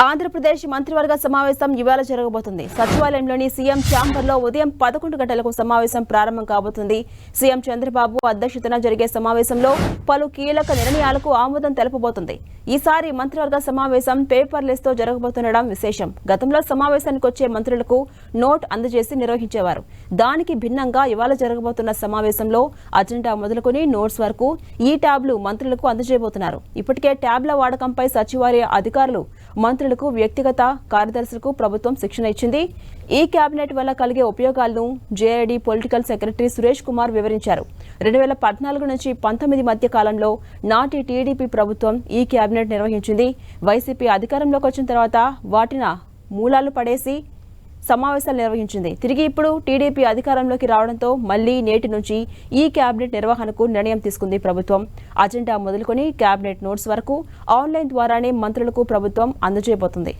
ఆంధ్రప్రదేశ్ మంత్రివర్గ సమావేశం ఇవాళ జరగబోతుంది. సచివాలయంలోని సీఎం ఛాంబర్లో ఉదయం 11 గంటలకు సమావేశం ప్రారంభం కాబోతుంది. సీఎం చంద్రబాబు అధ్యక్షతన జరిగే సమావేశంలో పలు కీలక నిర్ణయాలకు ఆమోదం తెలపబోతుంది. ఈసారి మంత్రివర్గ సమావేశం పేపర్లెస్ తో జరగబోతుండడం విశేషం. గతంలో సమావేశానికి వచ్చే మంత్రులకు నోట్ అందజేసి నిర్వహించేవారు. దానికి భిన్నంగా ఇవాళ జరగబోతున్న సమావేశంలో అజెండా మొదలుకొని నోట్స్ వరకు ఈ ట్యాబ్లు మంత్రులకు అందజేయబోతున్నారు. ఇప్పటికే ట్యాబ్ల వాడకంపై సచివాలయ అధికారులు మంత్రులకు వ్యక్తిగత కార్యదర్శులకు ప్రభుత్వం శిక్షణ ఇచ్చింది. ఈ కేబినెట్ వల్ల కలిగే ఉపయోగాలను జేఐడి పొలిటికల్ సెక్రటరీ సురేష్ కుమార్ వివరించారు. 2014 నుంచి 19 మధ్య కాలంలో నాటి టీడీపీ ప్రభుత్వం ఈ కేబినెట్ నిర్వహించింది. వైసీపీ అధికారంలోకి వచ్చిన తర్వాత వాటిన మూలాలు పడేసి సమావేశాలు నిర్వహించింది. తిరిగి ఇప్పుడు టీడీపీ అధికారంలోకి రావడంతో మళ్లీ నేటి నుంచి ఈ కేబినెట్ నిర్వహణకు నిర్ణయం తీసుకుంది ప్రభుత్వం. అజెండా మొదలుకొని కేబినెట్ నోట్స్ వరకు ఆన్లైన్ ద్వారానే మంత్రులకు ప్రభుత్వం అందజేయబోతుంది.